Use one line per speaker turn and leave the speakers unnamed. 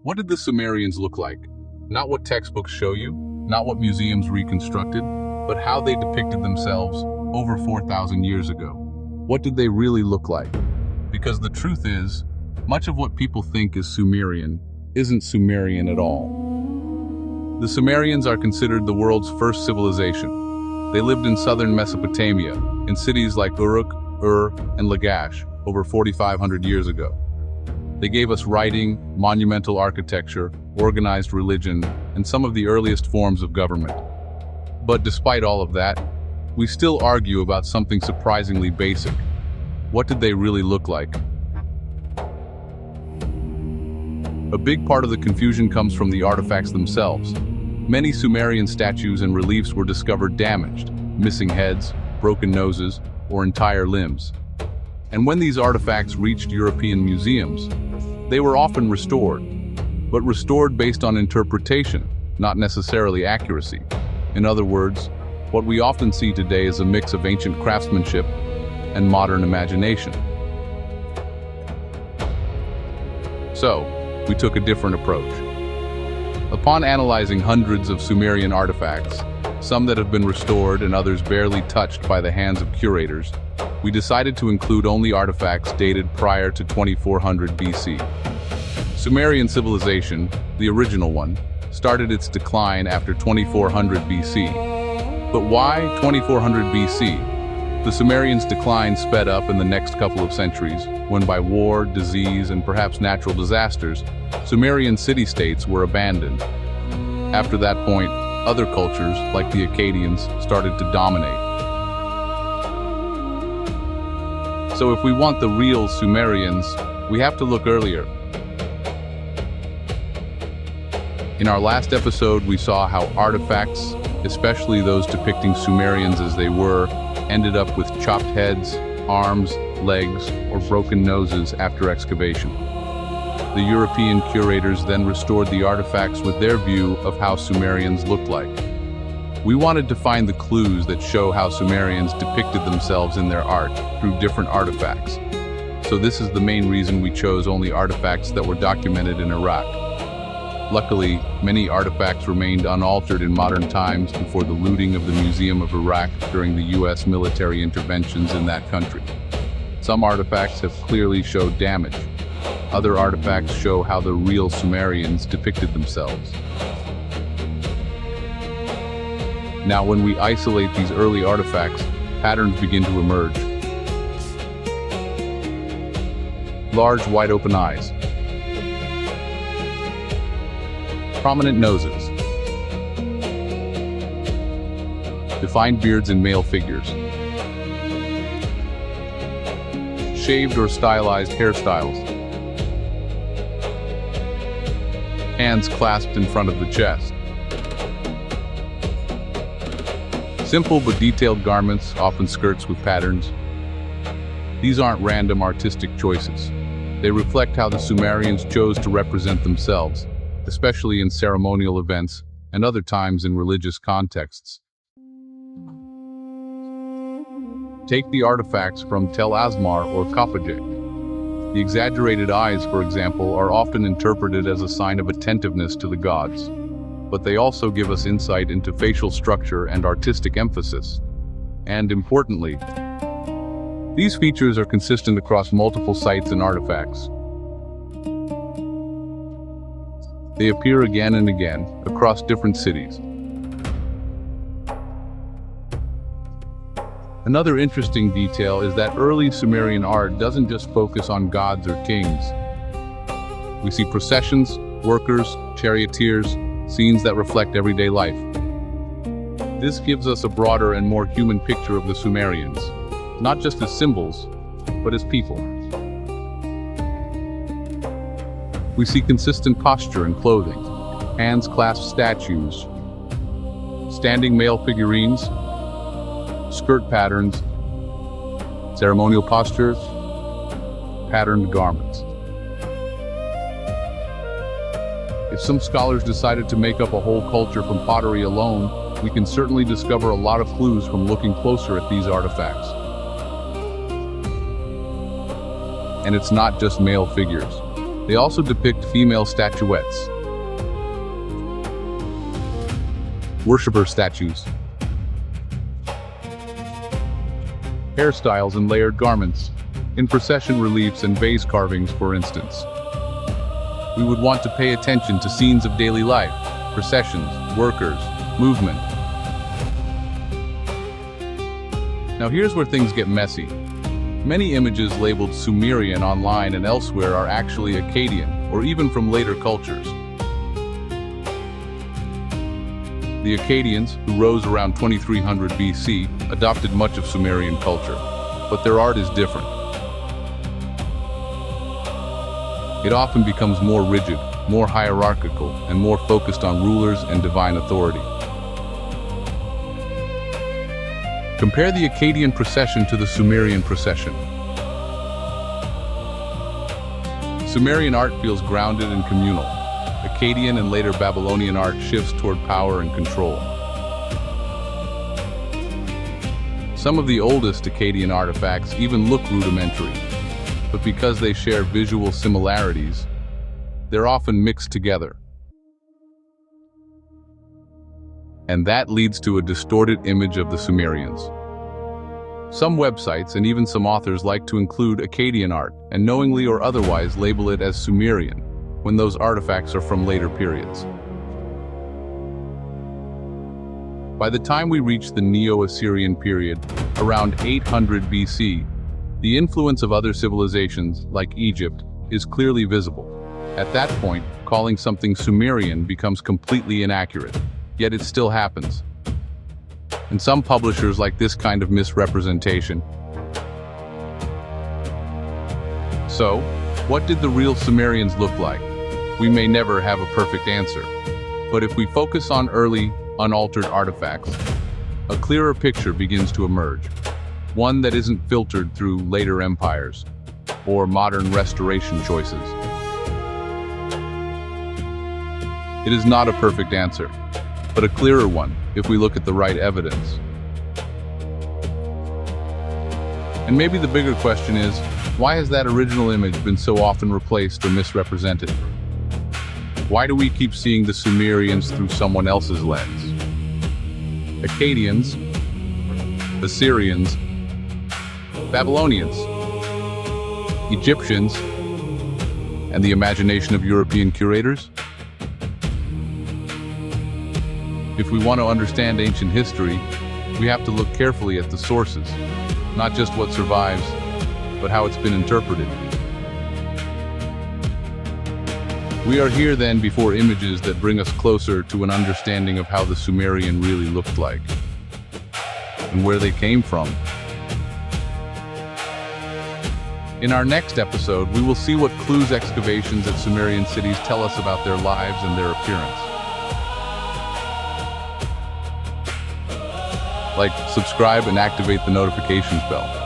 What did the Sumerians look like? Not what textbooks show you, not what museums reconstructed, but how they depicted themselves over 4,000 years ago. What did they really look like? Because the truth is, much of what people think is Sumerian isn't Sumerian at all. The Sumerians are considered the world's first civilization. They lived in southern Mesopotamia, in cities like Uruk, Ur, and Lagash, over 4,500 years ago. They gave us writing, monumental architecture, organized religion, and some of the earliest forms of government. But despite all of that, we still argue about something surprisingly basic. What did they really look like? A big part of the confusion comes from the artifacts themselves. Many Sumerian statues and reliefs were discovered damaged, missing heads, broken noses, or entire limbs. And when these artifacts reached European museums, they were often restored, but restored based on interpretation, not necessarily accuracy. In other words, what we often see today is a mix of ancient craftsmanship and modern imagination. So, we took a different approach. Upon analyzing hundreds of Sumerian artifacts, some that have been restored and others barely touched by the hands of curators, we decided to include only artifacts dated prior to 2400 BC. Sumerian civilization, the original one, started its decline after 2400 BC. But why 2400 BC? The Sumerians' decline sped up in the next couple of centuries, when by war, disease, and perhaps natural disasters, Sumerian city-states were abandoned. After that point, other cultures, like the Akkadians, started to dominate. So if we want the real Sumerians, we have to look earlier. In our last episode, we saw how artifacts, especially those depicting Sumerians as they were, ended up with chopped heads, arms, legs, or broken noses after excavation. The European curators then restored the artifacts with their view of how Sumerians looked like. We wanted to find the clues that show how Sumerians depicted themselves in their art through different artifacts. So this is the main reason we chose only artifacts that were documented in Iraq. Luckily, many artifacts remained unaltered in modern times before the looting of the Museum of Iraq during the US military interventions in that country. Some artifacts have clearly showed damage. Other artifacts show how the real Sumerians depicted themselves. Now, when we isolate these early artifacts, patterns begin to emerge. Large, wide-open eyes. Prominent noses. Defined beards in male figures. Shaved or stylized hairstyles. Hands clasped in front of the chest. Simple but detailed garments, often skirts with patterns. These aren't random artistic choices. They reflect how the Sumerians chose to represent themselves, especially in ceremonial events and other times in religious contexts. Take the artifacts from Tel Asmar or Kapajek. The exaggerated eyes, for example, are often interpreted as a sign of attentiveness to the gods, but they also give us insight into facial structure and artistic emphasis. And importantly, these features are consistent across multiple sites and artifacts. They appear again and again across different cities. Another interesting detail is that early Sumerian art doesn't just focus on gods or kings. We see processions, workers, charioteers, scenes that reflect everyday life. This gives us a broader and more human picture of the Sumerians, not just as symbols, but as people. We see consistent posture and clothing, hands clasped statues, standing male figurines, skirt patterns, ceremonial postures, patterned garments. If some scholars decided to make up a whole culture from pottery alone, we can certainly discover a lot of clues from looking closer at these artifacts. And it's not just male figures. They also depict female statuettes, worshipper statues, hairstyles and layered garments, in procession reliefs and vase carvings, for instance. We would want to pay attention to scenes of daily life, processions, workers, movement. Now here's where things get messy. Many images labeled Sumerian online and elsewhere are actually Akkadian, or even from later cultures. The Akkadians, who rose around 2300 BC, adopted much of Sumerian culture, but their art is different. It often becomes more rigid, more hierarchical, and more focused on rulers and divine authority. Compare the Akkadian procession to the Sumerian procession. Sumerian art feels grounded and communal. Akkadian and later Babylonian art shifts toward power and control. Some of the oldest Akkadian artifacts even look rudimentary, but because they share visual similarities, they're often mixed together. And that leads to a distorted image of the Sumerians. Some websites and even some authors like to include Akkadian art and knowingly or otherwise label it as Sumerian, when those artifacts are from later periods. By the time we reach the Neo-Assyrian period, around 800 BC, the influence of other civilizations, like Egypt, is clearly visible. At that point, calling something Sumerian becomes completely inaccurate, yet it still happens. And some publishers like this kind of misrepresentation. So, what did the real Sumerians look like? We may never have a perfect answer, but if we focus on early, unaltered artifacts, a clearer picture begins to emerge. One that isn't filtered through later empires or modern restoration choices. It is not a perfect answer, but a clearer one if we look at the right evidence. And maybe the bigger question is, why has that original image been so often replaced or misrepresented? Why do we keep seeing the Sumerians through someone else's lens? Akkadians, Assyrians, Babylonians, Egyptians, and the imagination of European curators? If we want to understand ancient history, we have to look carefully at the sources, not just what survives, but how it's been interpreted. We are here then before images that bring us closer to an understanding of how the Sumerian really looked like, and where they came from. In our next episode, we will see what clues excavations at Sumerian cities tell us about their lives and their appearance. Like, subscribe and activate the notifications bell.